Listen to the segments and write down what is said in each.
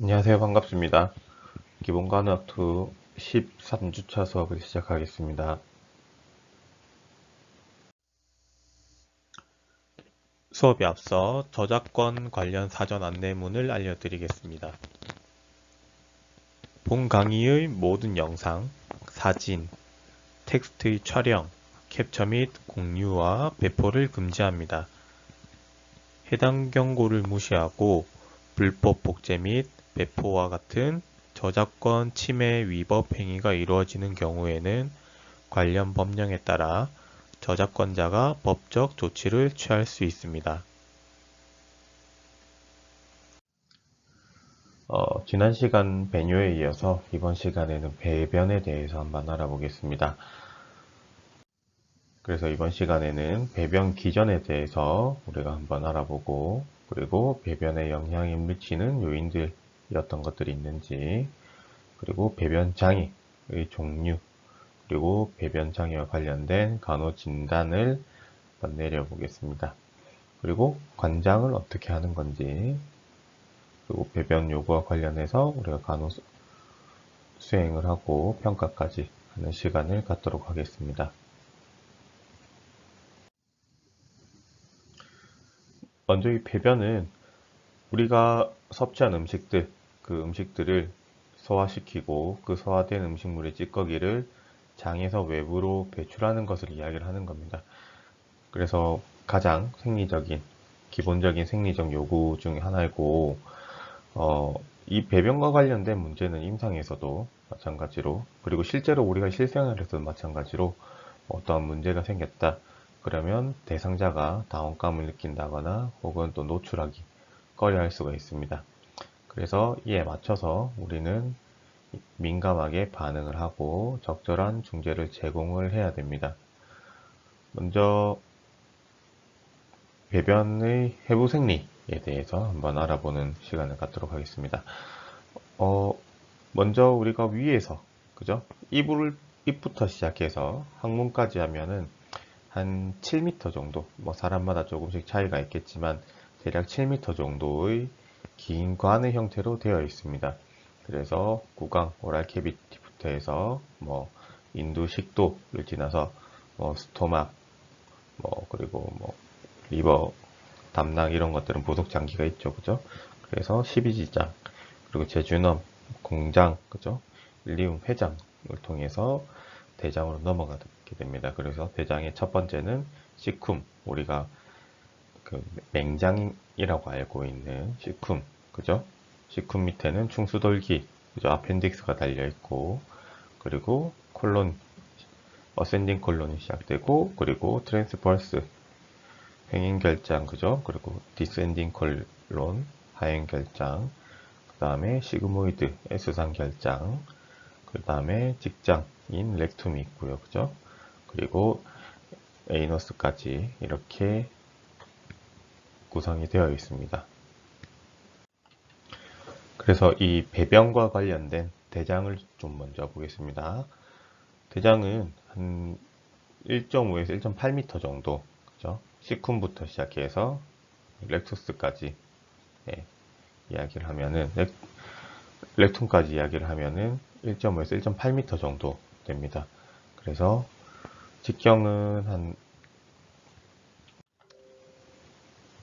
안녕하세요. 반갑습니다. 기본과학투 13주차 수업을 시작하겠습니다. 수업에 앞서 저작권 관련 사전 안내문을 알려드리겠습니다. 본 강의의 모든 영상, 사진, 텍스트의 촬영, 캡처 및 공유와 배포를 금지합니다. 해당 경고를 무시하고 불법 복제 및 배포와 같은 저작권 침해 위법 행위가 이루어지는 경우에는 관련 법령에 따라 저작권자가 법적 조치를 취할 수 있습니다. 지난 시간 배뇨에 이어서 이번 시간에는 배변에 대해서 한번 알아보겠습니다. 그래서 이번 시간에는 배변 기전에 대해서 우리가 한번 알아보고, 그리고 배변에 영향을 미치는 요인들이 어떤 것들이 있는지, 그리고 배변 장애의 종류, 그리고 배변 장애와 관련된 간호 진단을 한번 내려보겠습니다. 그리고 관장을 어떻게 하는 건지, 그리고 배변 요구와 관련해서 우리가 간호 수행을 하고 평가까지 하는 시간을 갖도록 하겠습니다. 먼저 이 배변은 우리가 섭취한 음식들, 그 음식들을 소화시키고 그 소화된 음식물의 찌꺼기를 장에서 외부로 배출하는 것을 이야기를 하는 겁니다. 그래서 가장 기본적인 생리적 요구 중에 하나이고, 이 배변과 관련된 문제는 임상에서도 마찬가지로, 그리고 실제로 우리가 실생활에서도 마찬가지로 어떠한 문제가 생겼다. 그러면 대상자가 다운감을 느낀다거나 혹은 또 노출하기 꺼려할 수가 있습니다. 그래서 이에 맞춰서 우리는 민감하게 반응을 하고 적절한 중재를 제공을 해야 됩니다. 먼저 배변의 해부 생리에 대해서 한번 알아보는 시간을 갖도록 하겠습니다. 먼저 우리가 위에서, 그죠? 입부터 시작해서 항문까지 하면은 한 7m 정도, 뭐 사람마다 조금씩 차이가 있겠지만 대략 7m 정도의 긴 관의 형태로 되어 있습니다. 그래서 구강, 오랄 캐비티부터 해서 뭐 인두 식도를 지나서 뭐 스토막, 뭐 그리고 뭐 리버, 담낭 이런 것들은 부속 장기가 있죠, 그죠? 그래서 12지장, 그리고 제주넘, 공장, 그죠? 일리움 회장을 통해서 대장으로 넘어가게 됩니다. 그래서 대장의 첫 번째는 시쿰, 우리가 그 맹장이라고 알고 있는 시쿰, 그죠? 시쿰 밑에는 충수돌기, 그죠? 아펜딕스가 달려 있고, 그리고 콜론, 어센딩 콜론이 시작되고, 그리고 트랜스버스, 행인결장, 그죠? 그리고 디센딩 콜론, 하행결장, 그 다음에 시그모이드, S상결장, 그 다음에 직장인 렉툼이 있고요. 그죠? 그리고 에이너스까지 이렇게 구성이 되어 있습니다. 그래서 이 배변과 관련된 대장을 좀 먼저 보겠습니다. 대장은 한 1.5에서 1.8m 정도, 그죠? 시쿰부터 시작해서 렉투스까지 이야기를 하면은 렉툼까지 이야기를 하면은 1.5에서 1.8m 정도 됩니다. 그래서 직경은 한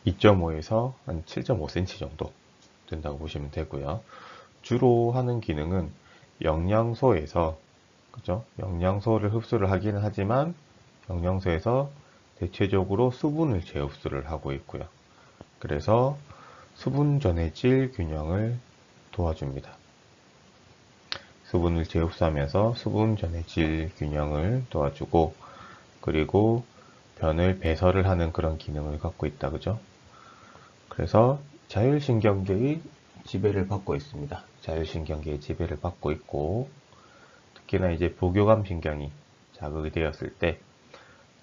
2.5에서 한 7.5cm 정도 된다고 보시면 되고요. 주로 하는 기능은 영양소에서, 그죠? 영양소를 흡수를 하기는 하지만 영양소에서 대체적으로 수분을 재흡수를 하고 있고요. 그래서 수분 전해질 균형을 도와줍니다. 수분을 재흡수하면서 수분 전해질 균형을 도와주고, 그리고 변을 배설을 하는 그런 기능을 갖고 있다, 그죠? 그래서 자율신경계의 지배를 받고 있습니다. 자율신경계의 지배를 받고 있고, 특히나 이제 부교감 신경이 자극이 되었을 때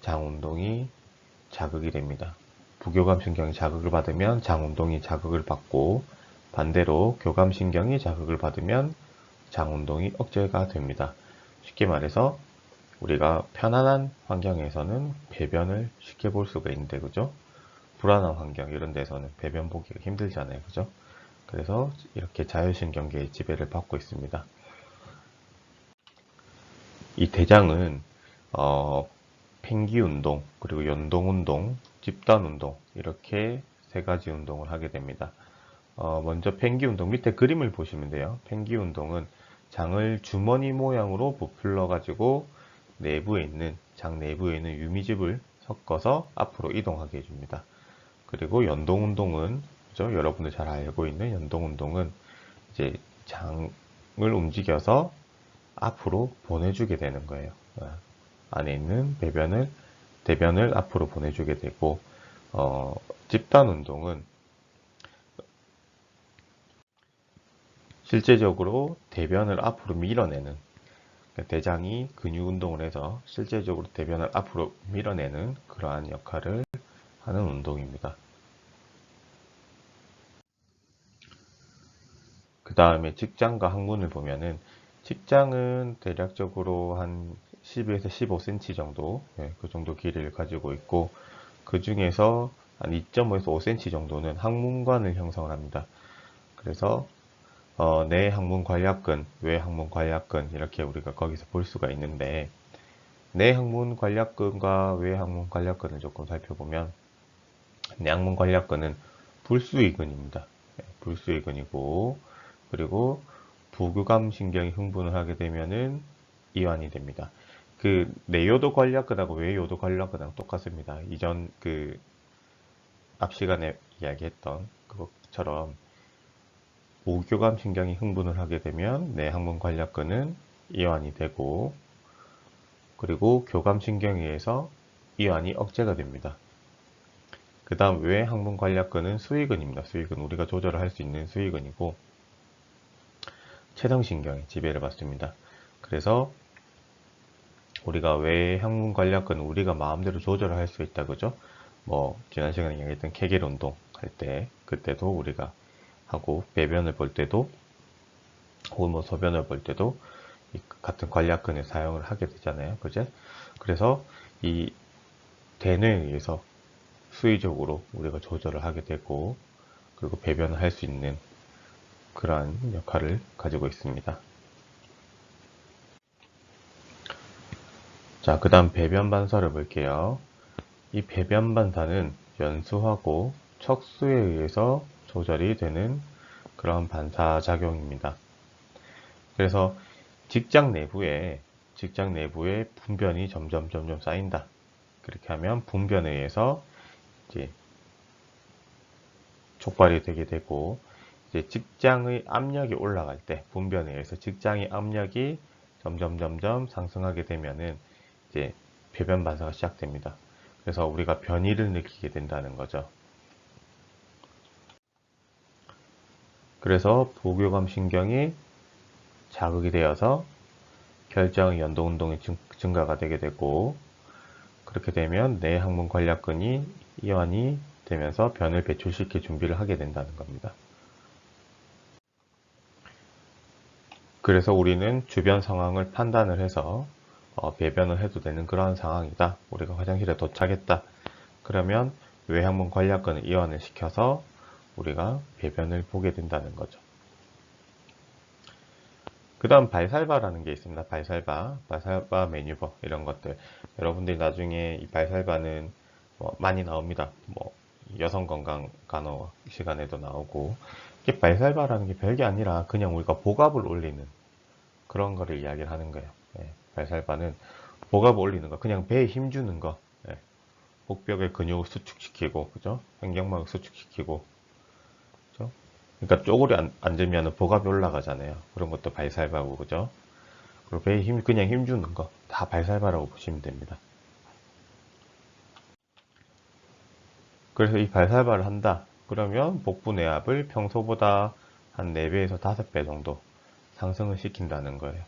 장운동이 자극이 됩니다. 부교감 신경이 자극을 받으면 장운동이 자극을 받고, 반대로 교감 신경이 자극을 받으면 장운동이 억제가 됩니다. 쉽게 말해서 우리가 편안한 환경에서는 배변을 쉽게 볼 수가 있는데, 그죠? 불안한 환경 이런 데서는 배변 보기가 힘들잖아요, 그죠? 그래서 이렇게 자율신경계의 지배를 받고 있습니다. 이 대장은 팽기운동, 그리고 연동운동, 집단운동 이렇게 세 가지 운동을 하게 됩니다. 먼저 팽기운동 밑에 그림을 보시면 돼요. 팽기운동은 장을 주머니 모양으로 부풀러 가지고 장 내부에 있는 유미즙을 섞어서 앞으로 이동하게 해줍니다. 그리고 연동운동은 그죠? 여러분들 잘 알고 있는 연동운동은 이제 장을 움직여서 앞으로 보내주게 되는 거예요. 안에 있는 대변을 앞으로 보내주게 되고, 집단운동은 실제적으로 대변을 앞으로 밀어내는, 그러니까 대장이 근육운동을 해서 실제적으로 대변을 앞으로 밀어내는 그러한 역할을 하는 운동입니다. 그 다음에 직장과 항문을 보면은, 직장은 대략적으로 한 12에서 15cm 정도, 그 정도 길이를 가지고 있고, 그 중에서 한 2.5에서 5cm 정도는 항문관을 형성을 합니다. 그래서 내항문 관략근, 외항문 관략근 이렇게 우리가 거기서 볼 수가 있는데, 내항문 관략근과 외항문 관략근을 조금 살펴보면, 내항문 관략근은 불수의근입니다. 불수의근이고, 그리고 부교감 신경이 흥분을 하게 되면은 이완이 됩니다. 그 내요도 관략근하고 외요도 관략근하고 똑같습니다. 이전 앞 시간에 이야기했던 그것처럼 부교감 신경이 흥분을 하게 되면 내항문 관략근은 이완이 되고, 그리고 교감 신경에 의해서 이완이 억제가 됩니다. 그 다음 외항문 관략근은 수의근입니다. 수의근, 우리가 조절을 할 수 있는 수의근이고, 체성신경의 지배를 받습니다. 그래서 우리가 외항문 관략근은 우리가 마음대로 조절을 할 수 있다, 그죠? 지난 시간에 이야기했던 케겔 운동 할 때, 그때도 우리가 하고, 배변을 볼 때도, 혹은 소변을 볼 때도 같은 관략근을 사용을 하게 되잖아요. 그죠? 그래서 이 대뇌에 의해서 수의적으로 우리가 조절을 하게 되고, 그리고 배변을 할 수 있는 그러한 역할을 가지고 있습니다. 자, 그 다음 배변 반사를 볼게요. 이 배변 반사는 연수하고 척수에 의해서 조절이 되는 그런 반사작용입니다. 그래서 직장 내부에 분변이 점점 쌓인다. 그렇게 하면 분변에 의해서 이제 촉발이 되게 되고, 이제 직장의 압력이 올라갈 때, 분변에 의해서 직장의 압력이 점점 상승하게 되면은 이제 배변 반사가 시작됩니다. 그래서 우리가 변이를 느끼게 된다는 거죠. 그래서 부교감 신경이 자극이 되어서 결장의 연동운동이 증가가 되게 되고, 그렇게 되면 내항문 관략근이 이완이 되면서 변을 배출시킬 준비를 하게 된다는 겁니다. 그래서 우리는 주변 상황을 판단을 해서 배변을 해도 되는 그런 상황이다. 우리가 화장실에 도착했다. 그러면 외항문 관략근을 이완을 시켜서 우리가 배변을 보게 된다는 거죠. 그 다음 발살바라는 게 있습니다. 발살바 매뉴버 이런 것들. 여러분들이 나중에 이 발살바는 많이 나옵니다. 여성 건강 간호 시간에도 나오고, 이게 발살바라는 게 별게 아니라 그냥 우리가 복압을 올리는 그런 거를 이야기를 하는 거예요. 발살바는 복압을 올리는 거, 그냥 배에 힘 주는 거, 복벽의 근육을 수축시키고, 그죠? 횡격막을 수축시키고, 그죠? 그러니까 쪼그려 앉으면 복압이 올라가잖아요. 그런 것도 발살바고, 그죠? 그리고 배에 그냥 힘 주는 거, 다 발살바라고 보시면 됩니다. 그래서 이 발살바를 한다. 그러면 복부 내압을 평소보다 한 4배에서 5배 정도 상승을 시킨다는 거예요.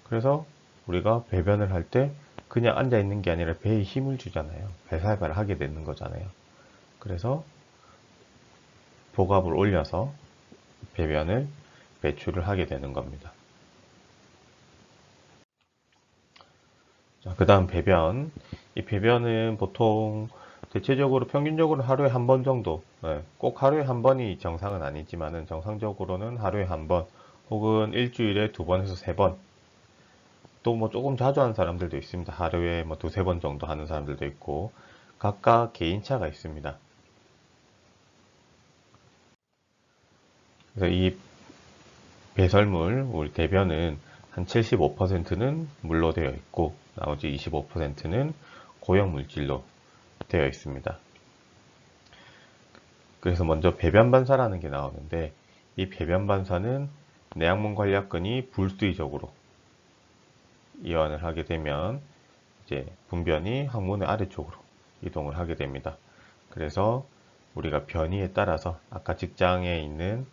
그래서 우리가 배변을 할 때 그냥 앉아 있는 게 아니라 배에 힘을 주잖아요. 발살바를 하게 되는 거잖아요. 그래서 복압을 올려서 배변을 배출을 하게 되는 겁니다. 자, 그 다음 배변. 이 배변은 보통 대체적으로 평균적으로 하루에 한 번 정도, 꼭 하루에 한 번이 정상은 아니지만은 정상적으로는 하루에 한 번, 혹은 일주일에 두 번에서 세 번, 또 뭐 조금 자주 하는 사람들도 있습니다. 하루에 뭐 두세 번 정도 하는 사람들도 있고, 각각 개인차가 있습니다. 그래서 이 배설물, 우리 대변은 한 75%는 물로 되어 있고, 나머지 25%는 고형 물질로 되어 있습니다. 그래서 먼저 배변 반사라는 게 나오는데, 이 배변 반사는 내항문 관략근이 불수의적으로 이완을 하게 되면 이제 분변이 항문의 아래쪽으로 이동을 하게 됩니다. 그래서 우리가 변이에 따라서 아까 직장에 있는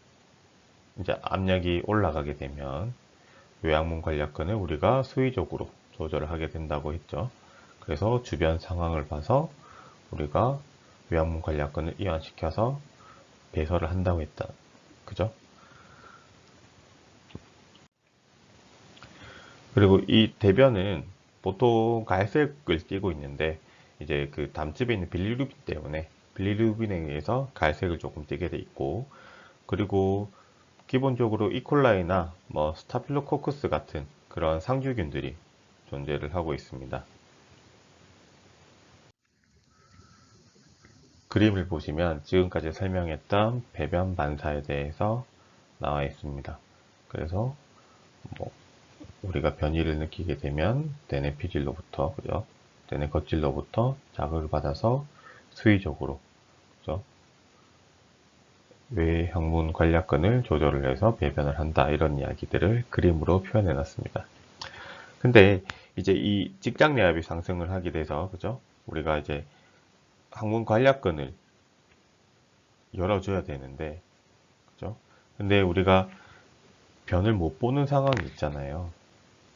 이제 압력이 올라가게 되면 외항문 관략근을 우리가 수의적으로 조절을 하게 된다고 했죠. 그래서 주변 상황을 봐서 우리가 외항문 관략근을 이완시켜서 배설을 한다고 했다. 그죠? 그리고 이 대변은 보통 갈색을 띠고 있는데 이제 그 담즙에 있는 빌리루빈 때문에 빌리루빈에 의해서 갈색을 조금 띠게 돼 있고, 그리고 기본적으로 이콜라이나 뭐 스타필로코커스 같은 그런 상주균들이 존재를 하고 있습니다. 그림을 보시면 지금까지 설명했던 배변 반사에 대해서 나와 있습니다. 그래서 뭐 우리가 변이를 느끼게 되면 대뇌 피질로부터, 그죠? 대뇌 겉질로부터 자극을 받아서 수의적으로, 그죠? 외형문 관략근을 조절을 해서 배변을 한다, 이런 이야기들을 그림으로 표현해 놨습니다. 근데 이제 이 직장 내압이 상승을 하게 돼서, 그죠? 우리가 이제 항문 관략근을 열어줘야 되는데, 그죠? 근데 우리가 변을 못 보는 상황이 있잖아요.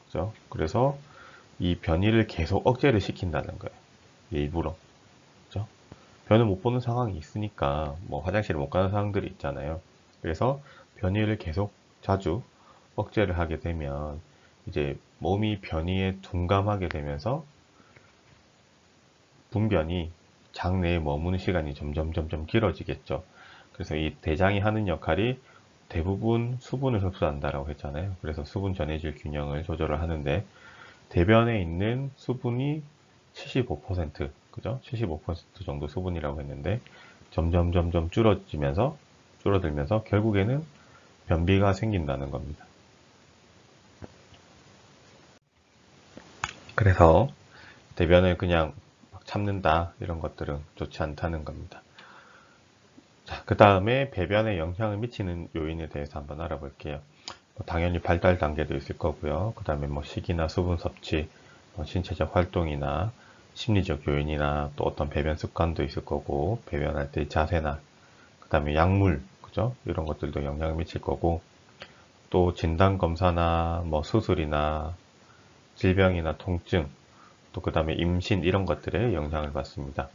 그죠? 그래서 이 변이를 계속 억제를 시킨다는 거예요. 일부러. 그죠? 변을 못 보는 상황이 있으니까 뭐 화장실을 못 가는 상황들이 있잖아요. 그래서 변이를 계속 자주 억제를 하게 되면 이제 몸이 변이에 둔감하게 되면서 분변이 장 내에 머무는 시간이 점점 길어지겠죠. 그래서 이 대장이 하는 역할이 대부분 수분을 흡수한다라고 했잖아요. 그래서 수분 전해질 균형을 조절을 하는데, 대변에 있는 수분이 75%, 그죠? 75% 정도 수분이라고 했는데 점점 줄어들면서 결국에는 변비가 생긴다는 겁니다. 그래서 대변을 그냥 막 참는다, 이런 것들은 좋지 않다는 겁니다. 자, 그 다음에 배변에 영향을 미치는 요인에 대해서 한번 알아볼게요. 당연히 발달 단계도 있을 거고요. 그 다음에 뭐 식이나 수분 섭취, 신체적 활동이나 심리적 요인이나 또 어떤 배변 습관도 있을 거고, 배변할 때 자세나, 그 다음에 약물, 그죠? 이런 것들도 영향을 미칠 거고, 또 진단 검사나 뭐 수술이나 질병이나 통증, 또 그 다음에 임신, 이런 것들에 영향을 받습니다.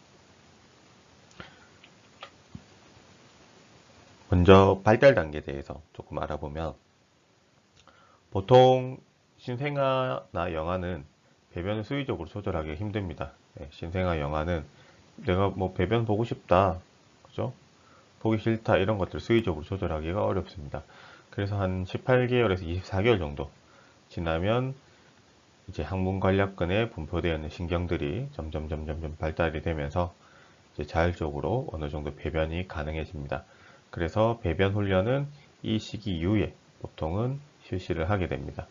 먼저 발달 단계에 대해서 조금 알아보면, 보통 신생아나 영아는 배변을 수의적으로 조절하기 힘듭니다. 신생아 영아는 내가 뭐 배변 보고 싶다, 그죠? 보기 싫다, 이런 것들 수의적으로 조절하기가 어렵습니다. 그래서 한 18개월에서 24개월 정도 지나면 이제 항문 관략근에 분포되어 있는 신경들이 점점 발달이 되면서 이제 자율적으로 어느 정도 배변이 가능해집니다. 그래서 배변 훈련은 이 시기 이후에 보통은 실시를 하게 됩니다.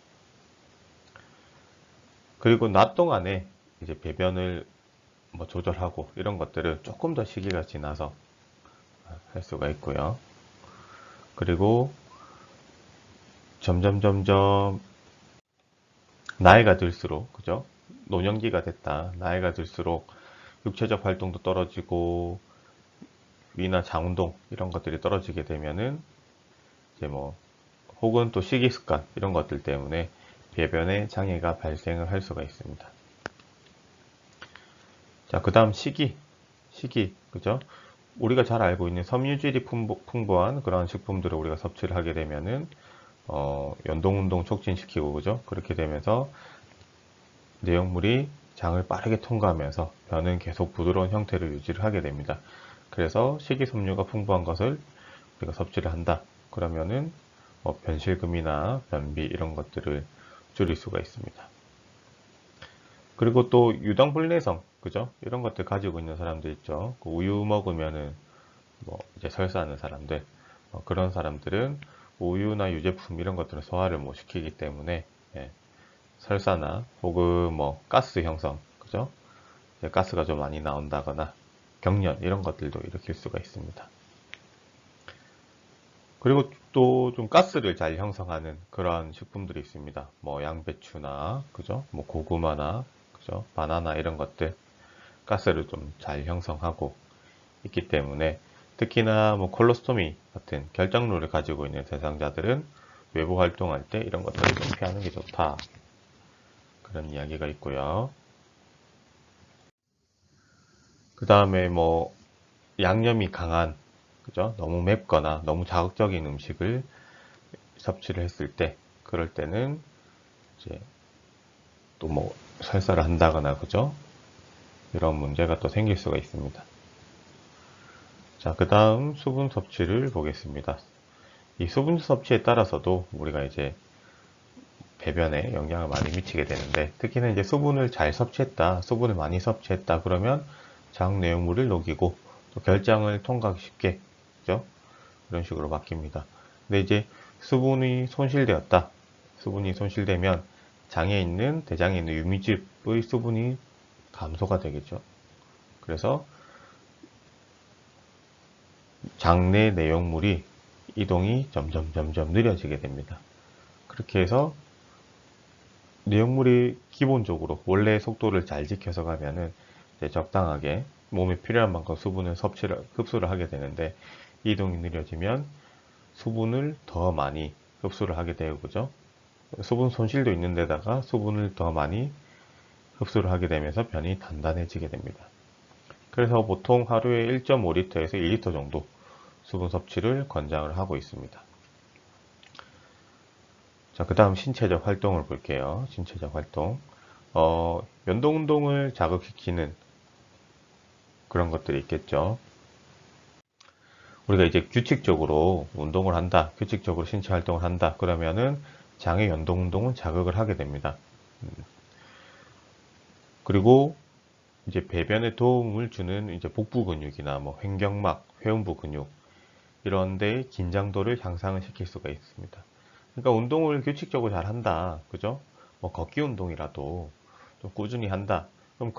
그리고 낮 동안에 이제 배변을 뭐 조절하고 이런 것들을 조금 더 시기가 지나서 할 수가 있고요. 그리고 점점 나이가 들수록, 그죠? 노년기가 됐다, 나이가 들수록 육체적 활동도 떨어지고 위나 장운동 이런 것들이 떨어지게 되면은 이제 뭐 혹은 또 식이 습관 이런 것들 때문에 배변에 장애가 발생을 할 수가 있습니다. 자, 그 다음 식이, 그죠? 우리가 잘 알고 있는 섬유질이 풍부한 그런 식품들을 우리가 섭취를 하게 되면은 연동 운동 촉진시키고, 그죠? 그렇게 되면서 내용물이 장을 빠르게 통과하면서 변은 계속 부드러운 형태를 유지를 하게 됩니다. 그래서 식이섬유가 풍부한 것을 우리가 섭취를 한다. 그러면은 변실금이나 변비 이런 것들을 줄일 수가 있습니다. 그리고 또 유당불내성, 그죠? 이런 것들 가지고 있는 사람들 있죠. 그 우유 먹으면은 이제 설사하는 사람들, 그런 사람들은 우유나 유제품 이런 것들은 소화를 못 시키기 때문에 예, 설사나 혹은 가스 형성, 그죠? 가스가 좀 많이 나온다거나 경련 이런 것들도 일으킬 수가 있습니다. 그리고 또 좀 가스를 잘 형성하는 그러한 식품들이 있습니다. 양배추나, 그죠? 고구마나, 그죠? 바나나 이런 것들 가스를 좀 잘 형성하고 있기 때문에 특히나 콜로스토미 같은 결장루를 가지고 있는 대상자들은 외부 활동할 때 이런 것들을 좀 피하는 게 좋다. 그런 이야기가 있고요. 그 다음에 양념이 강한, 그죠? 너무 맵거나 너무 자극적인 음식을 섭취를 했을 때, 그럴 때는 이제 또 설사를 한다거나, 그죠? 이런 문제가 또 생길 수가 있습니다. 자, 그 다음 수분 섭취를 보겠습니다. 이 수분 섭취에 따라서도 우리가 이제 배변에 영향을 많이 미치게 되는데, 특히나 이제 수분을 잘 섭취했다, 수분을 많이 섭취했다, 그러면 장 내용물을 녹이고 또 결장을 통과하기 쉽게, 그죠? 이런 식으로 바뀝니다. 근데 이제 수분이 손실되었다. 수분이 손실되면 장에 있는, 대장에 있는 유미즙의 수분이 감소가 되겠죠. 그래서 장내 내용물이 이동이 점점 느려지게 됩니다. 그렇게 해서 내용물이 기본적으로 원래 속도를 잘 지켜서 가면은 이제 적당하게 몸에 필요한 만큼 수분을 흡수를 하게 되는데, 이동이 느려지면 수분을 더 많이 흡수를 하게 되고, 그죠? 수분 손실도 있는 데다가 수분을 더 많이 흡수를 하게 되면서 변이 단단해지게 됩니다. 그래서 보통 하루에 1.5리터에서 2리터 정도 수분 섭취를 권장을 하고 있습니다. 자, 그 다음 신체적 활동을 볼게요. 신체적 활동. 연동 운동을 자극시키는 그런 것들이 있겠죠. 우리가 이제 규칙적으로 운동을 한다, 규칙적으로 신체 활동을 한다, 그러면은 장의 연동 운동은 자극을 하게 됩니다. 그리고 이제 배변에 도움을 주는 이제 복부 근육이나 횡격막, 회음부 근육 이런 데 긴장도를 향상을 시킬 수가 있습니다. 그러니까 운동을 규칙적으로 잘 한다, 그죠? 걷기 운동이라도 좀 꾸준히 한다. 그럼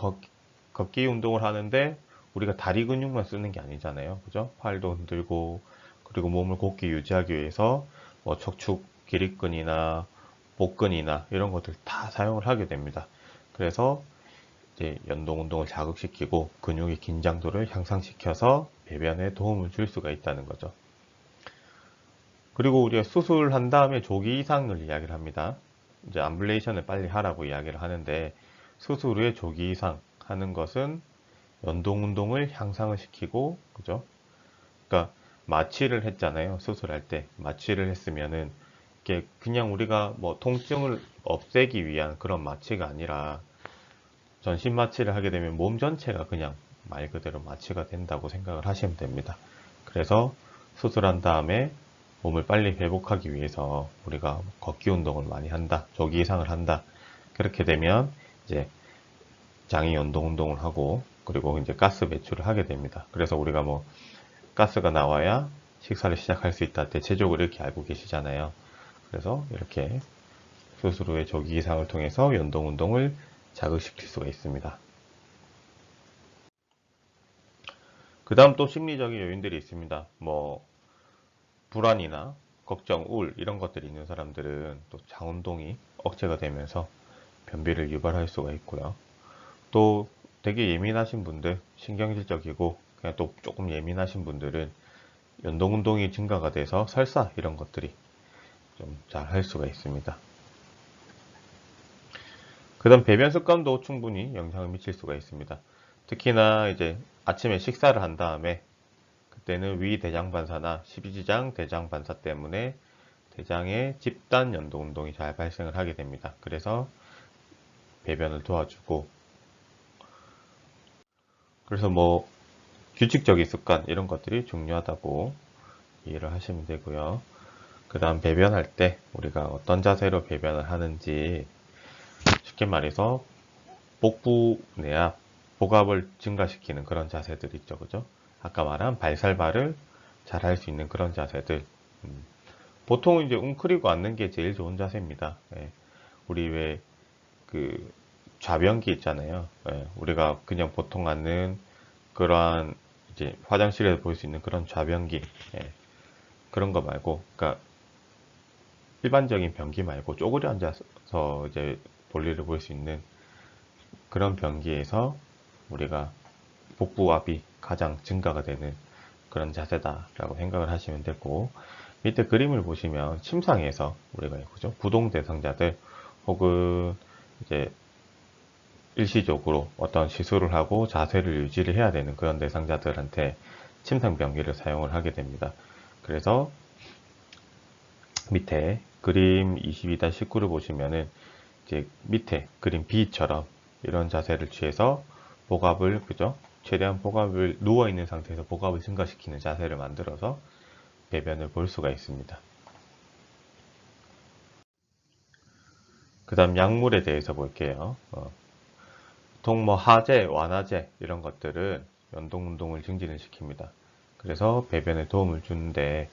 걷기 운동을 하는데 우리가 다리 근육만 쓰는 게 아니잖아요, 그죠? 팔도 흔들고, 그리고 몸을 곧게 유지하기 위해서 척추 기립근이나 복근이나 이런 것들 다 사용을 하게 됩니다. 그래서 이제 연동 운동을 자극시키고 근육의 긴장도를 향상시켜서 배변에 도움을 줄 수가 있다는 거죠. 그리고 우리가 수술한 다음에 조기 이상을 이야기를 합니다. 이제 암블레이션을 빨리 하라고 이야기를 하는데, 수술 후에 조기 이상 하는 것은 연동 운동을 향상을 시키고, 그죠? 그러니까 마취를 했잖아요. 수술할 때 마취를 했으면은 이게 그냥 우리가 통증을 없애기 위한 그런 마취가 아니라, 전신 마취를 하게 되면 몸 전체가 그냥 말 그대로 마취가 된다고 생각을 하시면 됩니다. 그래서 수술한 다음에 몸을 빨리 회복하기 위해서 우리가 걷기 운동을 많이 한다, 조기 이상을 한다. 그렇게 되면 이제 장이 연동 운동을 하고, 그리고 이제 가스 배출을 하게 됩니다. 그래서 우리가 가스가 나와야 식사를 시작할 수 있다, 대체적으로 이렇게 알고 계시잖아요. 그래서 이렇게 수술 후에 조기 이상을 통해서 연동 운동을 자극시킬 수가 있습니다. 그 다음 또 심리적인 요인들이 있습니다. 불안이나 걱정, 우울 이런 것들이 있는 사람들은 또 장운동이 억제가 되면서 변비를 유발할 수가 있고요. 또 되게 예민하신 분들, 신경질적이고 그냥 또 조금 예민하신 분들은 연동 운동이 증가가 돼서 설사 이런 것들이 좀 잘 할 수가 있습니다. 그 다음 배변 습관도 충분히 영향을 미칠 수가 있습니다. 특히나 이제 아침에 식사를 한 다음에, 그때는 위 대장 반사나 십이지장 대장 반사 때문에 대장의 집단 연동 운동이 잘 발생을 하게 됩니다. 그래서 배변을 도와주고, 그래서 뭐 규칙적인 습관 이런 것들이 중요하다고 이해를 하시면 되고요. 그 다음 배변할 때 우리가 어떤 자세로 배변을 하는지, 쉽게 말해서 복부 내압, 복압을 증가시키는 그런 자세들 있죠. 그죠? 아까 말한 발살발을 잘 할 수 있는 그런 자세들. 보통 이제 웅크리고 앉는 게 제일 좋은 자세입니다. 예. 우리 왜 그 좌변기 있잖아요. 예. 우리가 그냥 보통 앉는 그러한 이제 화장실에서 볼 수 있는 그런 좌변기. 예. 그런 거 말고, 그러니까 일반적인 변기 말고 쪼그려 앉아서 이제 볼일을 볼 수 있는 그런 변기에서 우리가 복부압이 가장 증가가 되는 그런 자세다라고 생각을 하시면 되고, 밑에 그림을 보시면 침상에서 우리가 그죠? 부동 대상자들 혹은 이제 일시적으로 어떤 시술을 하고 자세를 유지를 해야 되는 그런 대상자들한테 침상 변기를 사용을 하게 됩니다. 그래서 밑에 그림 22-19를 보시면은 이제 밑에 그림 B처럼 이런 자세를 취해서 복압을, 그죠? 최대한 복압을, 누워있는 상태에서 복압을 증가시키는 자세를 만들어서 배변을 볼 수가 있습니다. 그 다음 약물에 대해서 볼게요. 보통 뭐 하제, 완화제 이런 것들은 연동운동을 증진을 시킵니다. 그래서 배변에 도움을 주는데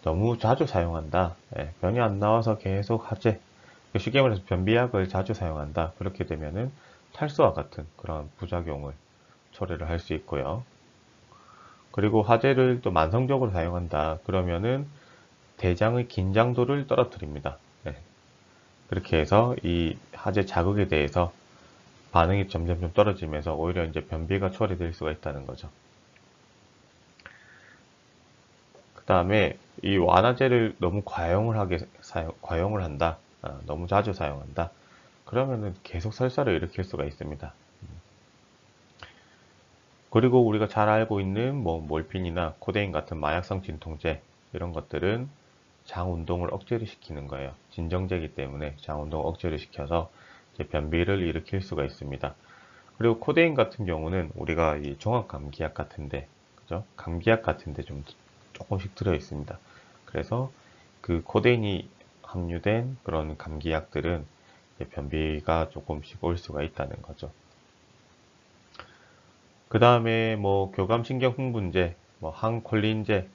너무 자주 사용한다. 예, 변이 안 나와서 계속 하제, 쉽게 말해서 변비약을 자주 사용한다. 그렇게 되면은 탈수와 같은 그런 부작용을 초래를 할 수 있고요. 그리고 하제를 또 만성적으로 사용한다. 그러면은 대장의 긴장도를 떨어뜨립니다. 네. 그렇게 해서 이 하제 자극에 대해서 반응이 점점 떨어지면서 오히려 이제 변비가 초래될 수가 있다는 거죠. 그 다음에 이 완화제를 너무 과용을 한다. 너무 자주 사용한다. 그러면은 계속 설사를 일으킬 수가 있습니다. 그리고 우리가 잘 알고 있는 뭐 몰핀이나 코데인 같은 마약성 진통제 이런 것들은 장 운동을 억제를 시키는 거예요. 진정제이기 때문에 장 운동을 억제를 시켜서 이제 변비를 일으킬 수가 있습니다. 그리고 코데인 같은 경우는 우리가 이 종합 감기약 같은데, 그죠? 감기약 같은데 좀 조금씩 들어 있습니다. 그래서 그 코데인이 함유된 그런 감기약들은 변비가 조금씩 올 수가 있다는 거죠. 그 다음에 뭐 교감신경 흥분제, 뭐 항콜린제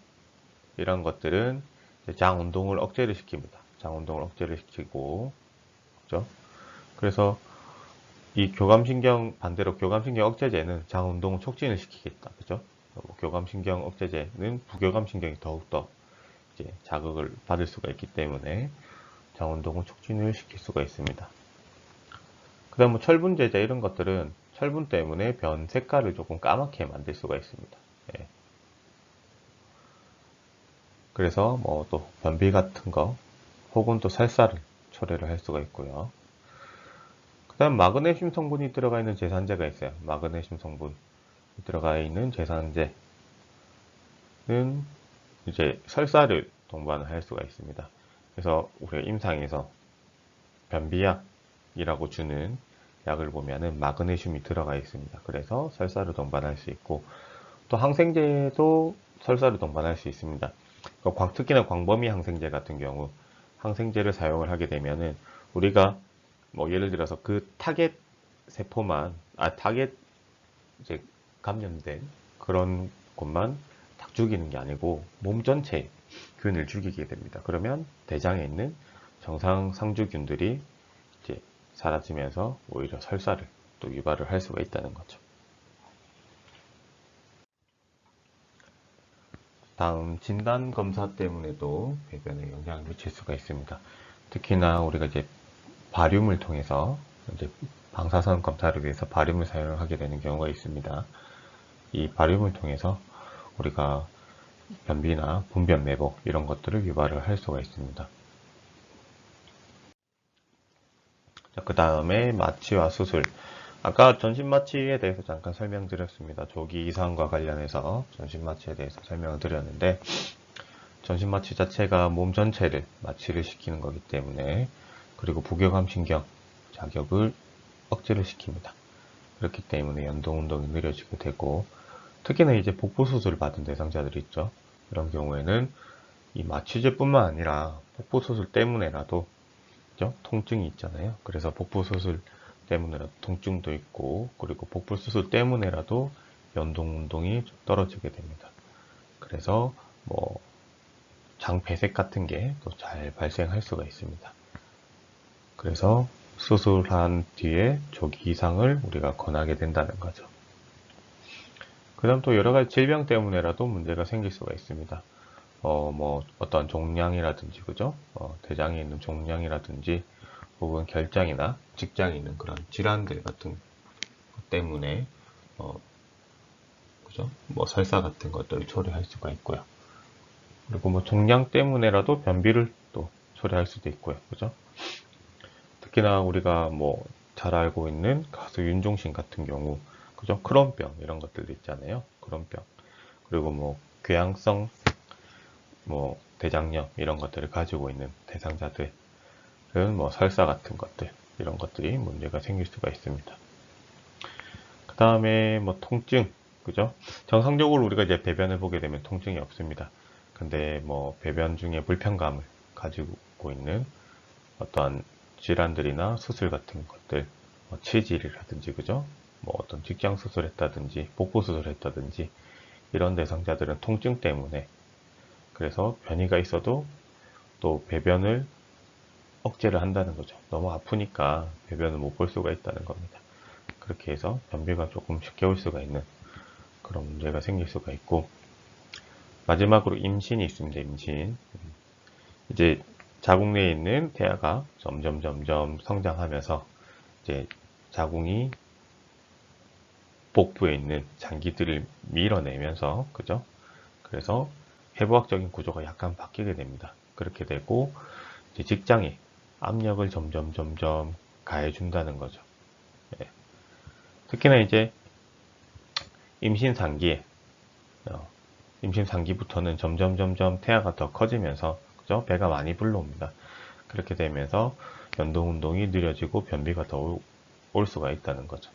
이런 것들은 장 운동을 억제를 시킵니다. 장 운동을 억제를 시키고, 그죠? 그래서 이 교감신경, 반대로 교감신경 억제제는 장 운동을 촉진을 시키겠다. 그죠? 교감신경 억제제는 부교감신경이 더욱더 이제 자극을 받을 수가 있기 때문에 장 운동을 촉진을 시킬 수가 있습니다. 그 다음 뭐 철분제제 이런 것들은 철분 때문에 변 색깔을 조금 까맣게 만들 수가 있습니다. 예. 그래서 뭐 또 변비 같은 거 혹은 또 설사를 초래를 할 수가 있고요. 그 다음 마그네슘 성분이 들어가 있는 제산제가 있어요. 마그네슘 성분이 들어가 있는 제산제는 이제 설사를 동반을 할 수가 있습니다. 그래서 우리가 임상에서 변비약이라고 주는 약을 보면은 마그네슘이 들어가 있습니다. 그래서 설사를 동반할 수 있고, 또 항생제도 설사를 동반할 수 있습니다. 특히나 광범위 항생제 같은 경우 항생제를 사용을 하게 되면은 우리가 뭐 예를 들어서 그 타겟 세포만, 타겟 이제 감염된 그런 곳만 딱 죽이는 게 아니고 몸 전체에 균을 죽이게 됩니다. 그러면 대장에 있는 정상 상주균들이 이제 사라지면서 오히려 설사를 또 유발을 할 수가 있다는 거죠. 다음 진단 검사 때문에도 배변에 영향을 미칠 수가 있습니다. 특히나 우리가 이제 바륨을 통해서 이제 방사선 검사를 위해서 바륨을 사용하게 되는 경우가 있습니다. 이 바륨을 통해서 우리가 변비나 분변 매복 이런 것들을 유발을 할 수가 있습니다. 그 다음에 마취와 수술. 아까 전신마취에 대해서 잠깐 설명드렸습니다. 조기 이상과 관련해서 전신마취에 대해서 설명을 드렸는데, 전신마취 자체가 몸 전체를 마취를 시키는 거기 때문에, 그리고 부교감신경 자극을 억제를 시킵니다. 그렇기 때문에 연동 운동이 느려지게 되고, 특히나 이제 복부 수술을 받은 대상자들이 있죠. 이런 경우에는 이 마취제뿐만 아니라 복부 수술 때문에라도, 그죠? 통증이 있잖아요. 그래서 복부 수술 때문에라도 통증도 있고, 그리고 복부 수술 때문에라도 연동 운동이 좀 떨어지게 됩니다. 그래서 뭐 장폐색 같은 게 또 잘 발생할 수가 있습니다. 그래서 수술한 뒤에 조기 이상을 우리가 권하게 된다는 거죠. 그 다음 또 여러 가지 질병 때문에라도 문제가 생길 수가 있습니다. 뭐 어떤 종양이라든지, 그죠? 대장에 있는 종양이라든지, 혹은 결장이나 직장에 있는 그런 질환들 같은 것 때문에, 그죠? 뭐 설사 같은 것들을 초래할 수가 있고요. 그리고 뭐 종양 때문에라도 변비를 또 초래할 수도 있고요. 그죠? 특히나 우리가 뭐 잘 알고 있는 가수 윤종신 같은 경우, 그죠? 크론병 이런 것들도 있잖아요. 크론병. 그리고 뭐 궤양성 뭐 대장염 이런 것들을 가지고 있는 대상자들은 뭐 설사 같은 것들, 이런 것들이 문제가 생길 수가 있습니다. 그 다음에 뭐 통증, 그죠? 정상적으로 우리가 이제 배변을 보게 되면 통증이 없습니다. 근데 뭐 배변 중에 불편감을 가지고 있는 어떠한 질환들이나 수술 같은 것들, 뭐 치질이라든지, 그죠? 뭐 어떤 직장 수술했다든지, 복부 수술했다든지, 이런 대상자들은 통증 때문에, 그래서 변이가 있어도 또 배변을 억제를 한다는 거죠. 너무 아프니까 배변을 못 볼 수가 있다는 겁니다. 그렇게 해서 변비가 조금 쉽게 올 수가 있는 그런 문제가 생길 수가 있고, 마지막으로 임신이 있습니다. 임신. 이제 자궁 내에 있는 태아가 점점 성장하면서 이제 자궁이 복부에 있는 장기들을 밀어내면서, 그죠? 그래서 해부학적인 구조가 약간 바뀌게 됩니다. 그렇게 되고 이제 직장에 압력을 점점 가해준다는 거죠. 예. 특히나 이제 임신 3기에 임신 3기부터는 점점 태아가 더 커지면서, 그죠? 배가 많이 불러옵니다. 그렇게 되면서 연동 운동이 느려지고 변비가 더 올 수가 있다는 거죠.